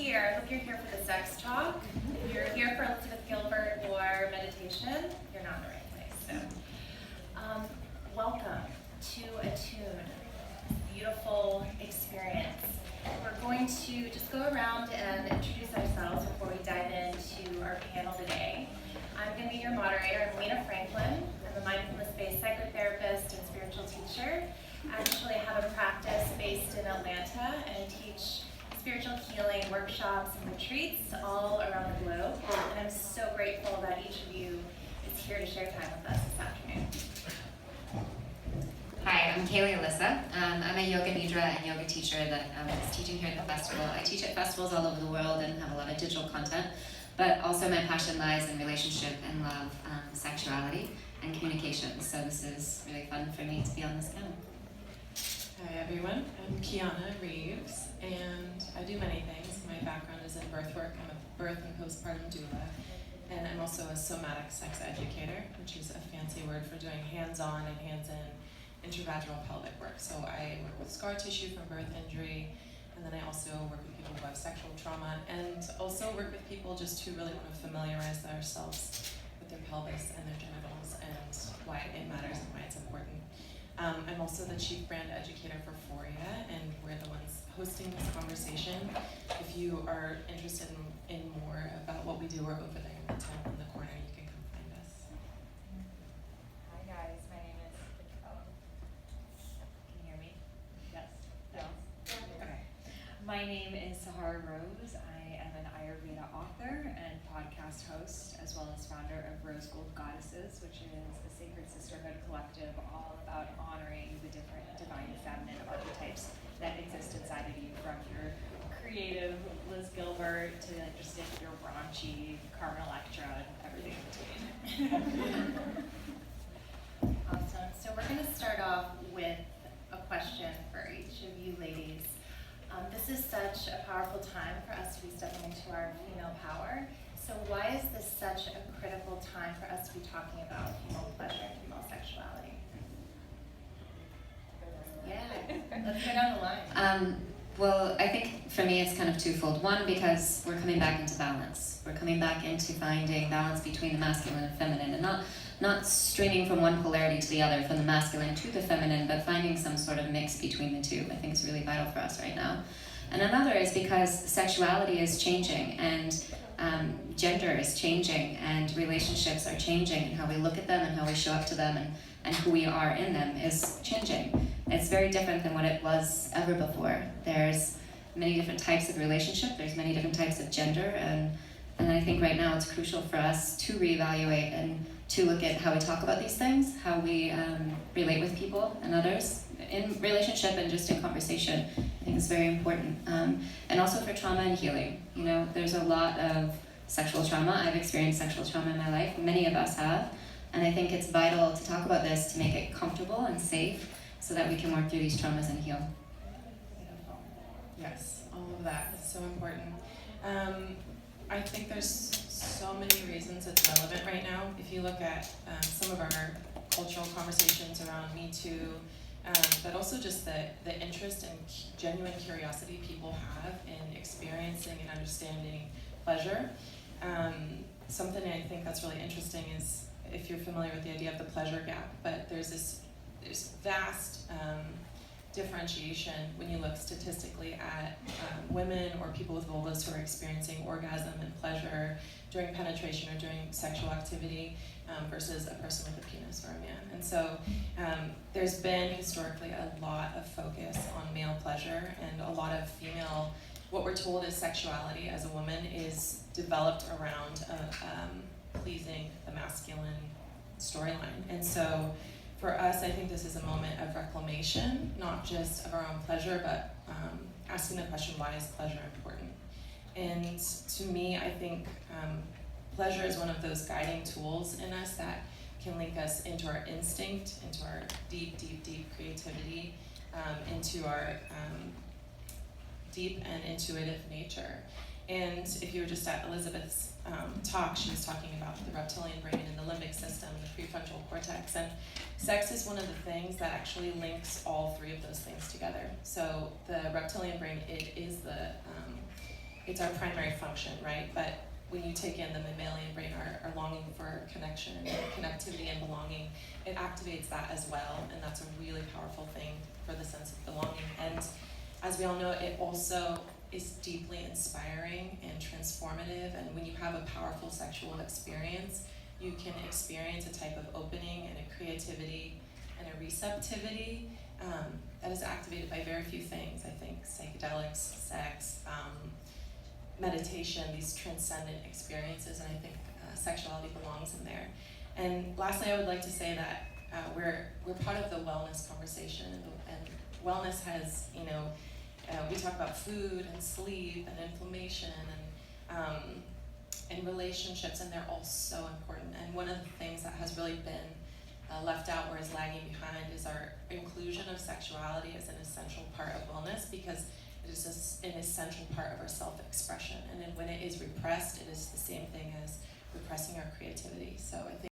here, I hope you're here for the sex talk. If you're here for Elizabeth Gilbert or meditation, you're not in the right place. So, welcome to ATTUNE, beautiful experience. We're going to just go around and introduce ourselves before we dive into our panel today. I'm going to be your moderator. I'm Lena. I'm a mindfulness-based psychotherapist and spiritual teacher. I actually have a practice based in Atlanta and teach spiritual healing workshops and retreats all around the globe. And I'm so grateful that each of you is here to share time with us this afternoon. Hi, I'm Cayley Alyssa. I'm a yoga nidra and yoga teacher that is teaching here at the festival. I teach at festivals all over the world and have a lot of digital content, but also my passion lies in relationship and love, sexuality, and communication. So this is really fun for me to be on this panel. Hi everyone, I'm Kiana, Reeves, and I do many things. My background is in birth work. I'm a birth and postpartum doula, and I'm also a somatic sex educator, which is a fancy word for doing hands-on and hands-in intravaginal pelvic work. So I work with scar tissue from birth injury, and then I also work with people who have sexual trauma, and also work with people just who really want to familiarize themselves with their pelvis and their genitals and why it matters and why it's important. I'm also the chief brand educator for Foria, and we're the ones hosting this conversation. If you are interested in more about what we do, we're over there in the tent in the corner. You can come find us. Hi guys, my name is. Can you hear me? Yes. No. Okay. My name is Sahara. I am an Ayurveda author and podcast host, as well as founder of Rose Gold Goddesses, which is a sacred sisterhood collective all about honoring the different divine feminine archetypes that exist inside of you, from your creative Liz Gilbert to just your raunchy Carmen Electra and everything in between. Awesome. So we're going to start off with a question for each of you ladies. This is such a powerful time for us to be stepping into our female power. So why is this such a critical time for us to be talking about female pleasure and female sexuality? Yeah, let's go down the line. Well, I think for me it's kind of twofold. One, because we're coming back into balance. We're coming back into finding balance between the masculine and feminine, and not straining from one polarity to the other, from the masculine to the feminine, but finding some sort of mix between the two. I think it's really vital for us right now. And another is because sexuality is changing, and gender is changing, and relationships are changing, and how we look at them and how we show up to them and who we are in them is changing. It's very different than what it was ever before. There's many different types of relationship, there's many different types of gender, and I think right now it's crucial for us to reevaluate and to look at how we talk about these things, how we relate with people and others in relationship and just in conversation. I think it's very important. And also for trauma and healing. You know, there's a lot of sexual trauma. I've experienced sexual trauma in my life. Many of us have. And I think it's vital to talk about this to make it comfortable and safe so that we can work through these traumas and heal. Yes, all of that is so important. I think there's so many reasons it's relevant right now. If you look at some of our cultural conversations around Me Too, but also just the interest and genuine curiosity people have in experiencing and understanding pleasure. Something I think that's really interesting is, if you're familiar with the idea of the pleasure gap, but there's vast differentiation when you look statistically at women or people with vulvas who are experiencing orgasm and pleasure during penetration or during sexual activity versus a person with a penis or a man. And so there's been historically a lot of focus on male pleasure, and a lot of female, what we're told is sexuality as a woman is developed around pleasing the masculine storyline. And so for us, I think this is a moment of reclamation, not just of our own pleasure, but asking the question, why is pleasure important? And to me, I think pleasure is one of those guiding tools in us that can link us into our instinct, into our deep, deep, deep creativity, into our deep and intuitive nature. And if you were just at Elizabeth's talk, she was talking about the reptilian brain and the limbic system, the prefrontal cortex, and sex is one of the things that actually links all three of those things together. So the reptilian brain, it is the it's our primary function, right? But when you take in the mammalian brain, our longing for connection and connectivity and belonging, it activates that as well, and that's a really powerful thing for the sense of belonging. And as we all know, it also is deeply inspiring and transformative, and when you have a powerful sexual experience, you can experience a type of opening and a creativity and a receptivity that is activated by very few things. I think psychedelics, sex, meditation, these transcendent experiences, and I think sexuality belongs in there. And lastly, I would like to say that we're part of the wellness conversation, and wellness has, we talk about food and sleep and inflammation and relationships, and they're all so important. And one of the things that has really been left out or is lagging behind is our inclusion of sexuality as an essential part of wellness, because it is an essential part of our self-expression. And then when it is repressed, it is the same thing as repressing our creativity. So I think